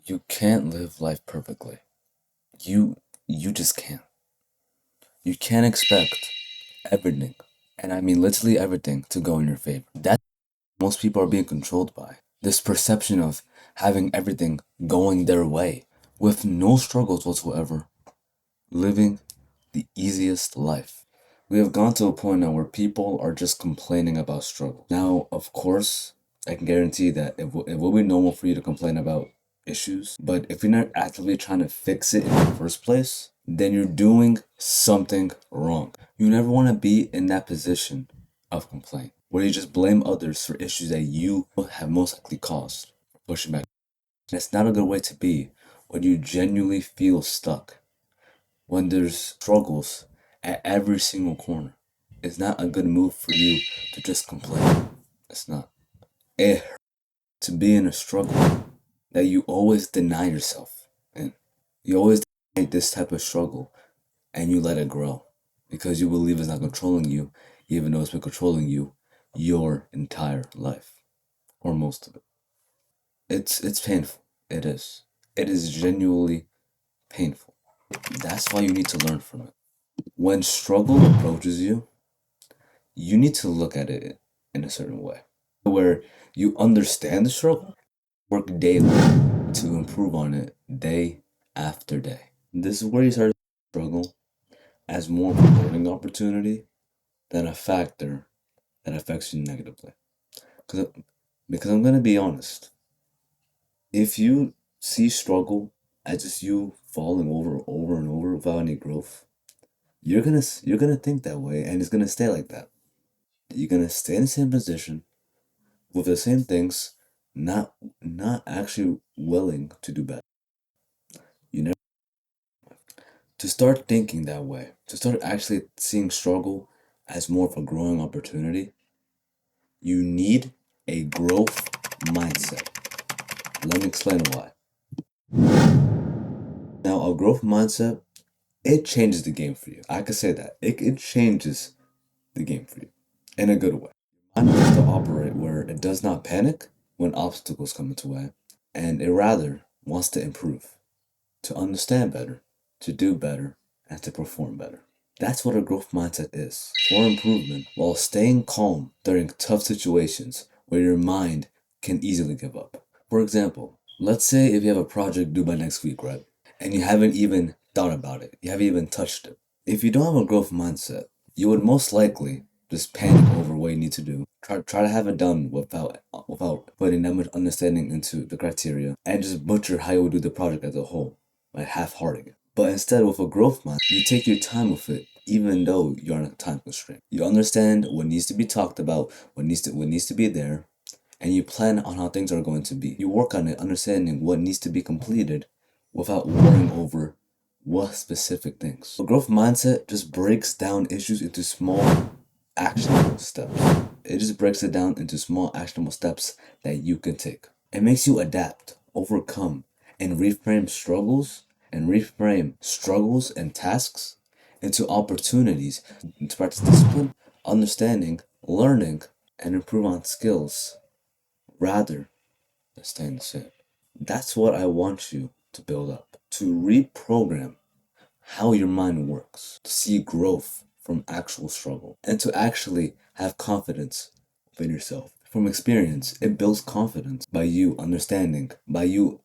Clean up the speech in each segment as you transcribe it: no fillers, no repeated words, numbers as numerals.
You can't live life perfectly. You you just can't. You can't expect everything, and I mean literally everything, to go in your favor. That's what most people are being controlled by. This perception of having everything going their way with no struggles whatsoever, living the easiest life. We have gone to a point now where people are just complaining about struggle. Now, of course, I can guarantee that it will be normal for you to complain about issues, but if you're not actively trying to fix it in the first place, then you're doing something wrong. You never want to be in that position of complaint, where you just blame others for issues that you have most likely caused, pushing back. And it's not a good way to be when you genuinely feel stuck, when there's struggles at every single corner. It's not a good move for you to just complain. It's not. It hurts to be in a struggle that you always deny yourself in. You always deny this type of struggle and you let it grow because you believe it's not controlling you, even though it's been controlling you your entire life, or most of it. It's painful. It is. It is genuinely painful. That's why you need to learn from it. When struggle approaches you, you need to look at it in a certain way where you understand the struggle, work daily to improve on it day after day. This is where you start to struggle as more of a learning opportunity than a factor that affects you negatively. Because, because I'm going to be honest, if you see struggle as just you falling over and over without any growth, you're gonna think that way, and it's gonna stay like that. You're gonna stay in the same position with the same things, not actually willing to do better. You know, to start thinking that way, to start actually seeing struggle as more of a growing opportunity, you need a growth mindset. Let me explain why. Now, a growth mindset, it changes the game for you. I could say that. It changes the game for you in a good way. Mind has to operate where it does not panic when obstacles come its way, and it rather wants to improve, to understand better, to do better, and to perform better. That's what a growth mindset is, for improvement while staying calm during tough situations where your mind can easily give up. For example, let's say if you have a project due by next week, right? And you haven't even thought about it, you haven't even touched it. If you don't have a growth mindset, you would most likely just panic over what you need to do. Try to have it done without putting that much understanding into the criteria, and just butcher how you would do the project as a whole by half-hearting it. But instead, with a growth mind, you take your time with it, even though you're on a time constraint. You understand what needs to be talked about, what needs to be there, and you plan on how things are going to be. You work on it, understanding what needs to be completed without worrying over what specific things. A growth mindset just breaks down issues into small, actionable steps. It just breaks it down into small, actionable steps that you can take. It makes you adapt, overcome, and reframe struggles and tasks into opportunities to practice discipline, understanding, learning, and improve on skills rather than staying the same. That's what I want you to build up, to reprogram how your mind works, to see growth from actual struggle, and to actually have confidence within yourself. From experience, it builds confidence by you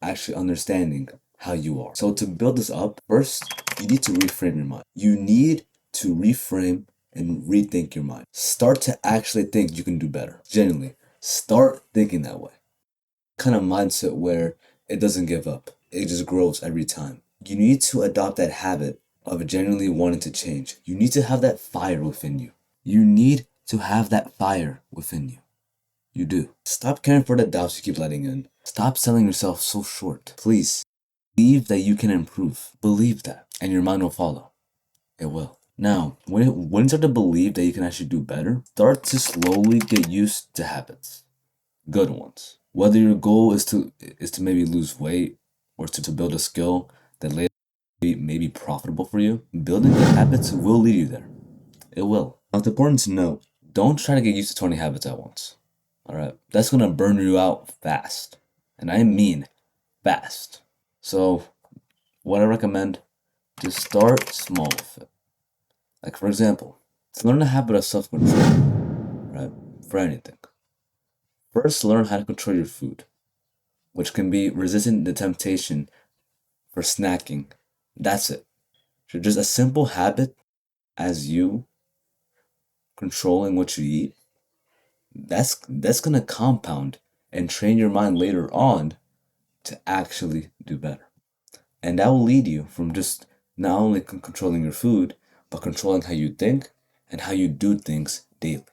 actually understanding how you are. So to build this up, first, you need to reframe your mind. You need to reframe and rethink your mind. Start to actually think you can do better. Genuinely, start thinking that way. Kind of mindset where it doesn't give up. It just grows every time. You need to adopt that habit of genuinely wanting to change. You need to have that fire within you. You need to have that fire within you. You do. Stop caring for the doubts you keep letting in. Stop selling yourself so short. Please. Believe that you can improve. Believe that. And your mind will follow. It will. Now, when you start to believe that you can actually do better, start to slowly get used to habits. Good ones. Whether your goal is to maybe lose weight or to build a skill that later may be profitable for you, building good habits will lead you there. It will. Now, it's important to note, don't try to get used to 20 habits at once. Alright? That's gonna burn you out fast. And I mean fast. So, what I recommend, to start small with it. Like, for example, to learn the habit of self control, right? For anything. First, learn how to control your food, which can be resistant to temptation for snacking. That's it. So, just a simple habit as you controlling what you eat, that's gonna compound and train your mind later on to actually do better. And that will lead you from just not only controlling your food, but controlling how you think and how you do things daily.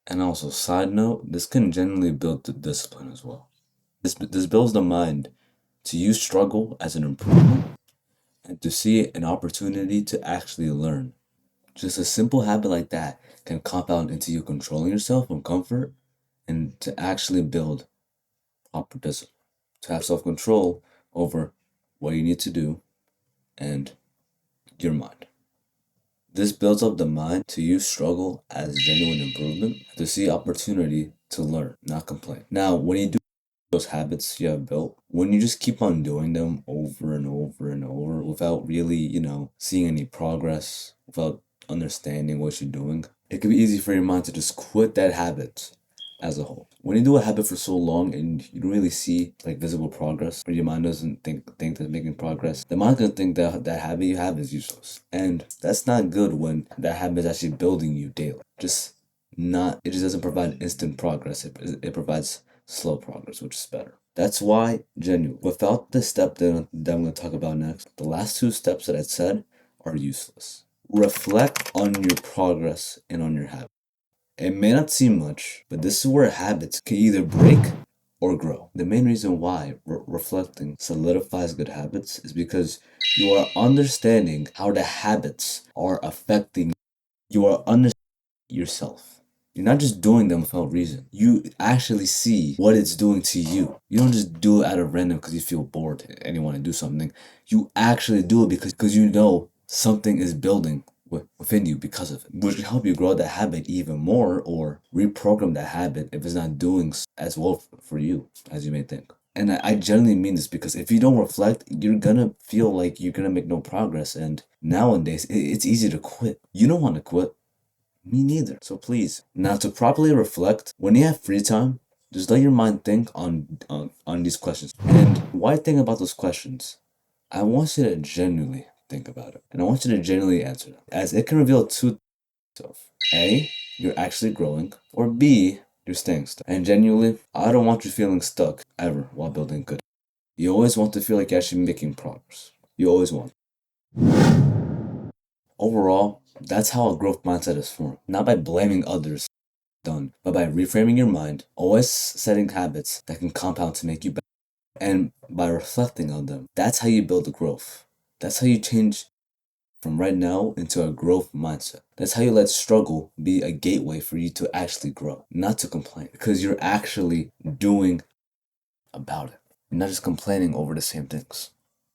And also, side note, this can generally build the discipline as well. This builds the mind to use struggle as an improvement and to see an opportunity to actually learn. Just a simple habit like that can compound into you controlling yourself from comfort and to actually build proper discipline, to have self control over what you need to do and your mind. This builds up the mind to use struggle as genuine improvement, to see opportunity to learn, not complain. Now, when you do those habits you have built, when you just keep on doing them over and over and over without really, seeing any progress, without understanding what you're doing, it can be easy for your mind to just quit that habit as a whole. When you do a habit for so long and you don't really see like visible progress, or your mind doesn't think that making progress, the mind can think that that habit you have is useless. And that's not good when that habit is actually building you daily. It just doesn't provide instant progress. It provides slow progress, which is better. That's why, genuine. Without the step that I'm going to talk about next, the last two steps that I said are useless. Reflect on your progress and on your habit. It may not seem much, but this is where habits can either break or grow. The main reason why reflecting solidifies good habits is because you are understanding how the habits are affecting you. Are understanding yourself. You're not just doing them without reason. You actually see what it's doing to you. You don't just do it out of random because you feel bored and you want to do something. You actually do it because you know something is building within you because of it, which can help you grow that habit even more or reprogram that habit if it's not doing as well for you as you may think. And I generally mean this because if you don't reflect, you're gonna feel like you're gonna make no progress. And nowadays, it's easy to quit. You don't want to quit. Me neither. So please, now to properly reflect, when you have free time, just let your mind think on these questions. And why think about those questions? I want you to genuinely think about it. And I want you to genuinely answer them. As it can reveal two things. A, you're actually growing. Or B, you're staying stuck. And genuinely, I don't want you feeling stuck ever while building good. You always want to feel like you're actually making progress. You always want. Overall, that's how a growth mindset is formed. Not by blaming others done, but by reframing your mind, always setting habits that can compound to make you better, and by reflecting on them. That's how you build the growth. That's how you change from right now into a growth mindset. That's how you let struggle be a gateway for you to actually grow, not to complain, because you're actually doing about it. You're not just complaining over the same things.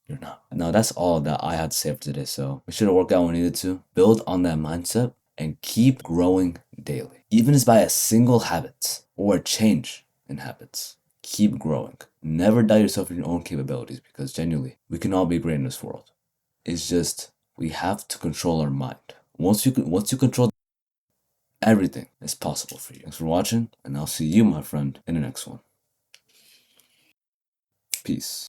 You're not. Now that's all that I had to say for today. So make sure to work out when needed to. Build on that mindset and keep growing daily. Even if it's by a single habit or a change in habits. Keep growing. Never doubt yourself in your own capabilities because genuinely, we can all be great in this world. It's just we have to control our mind. Once you control everything is possible for you. Thanks for watching, and I'll see you, my friend, in the next one. Peace.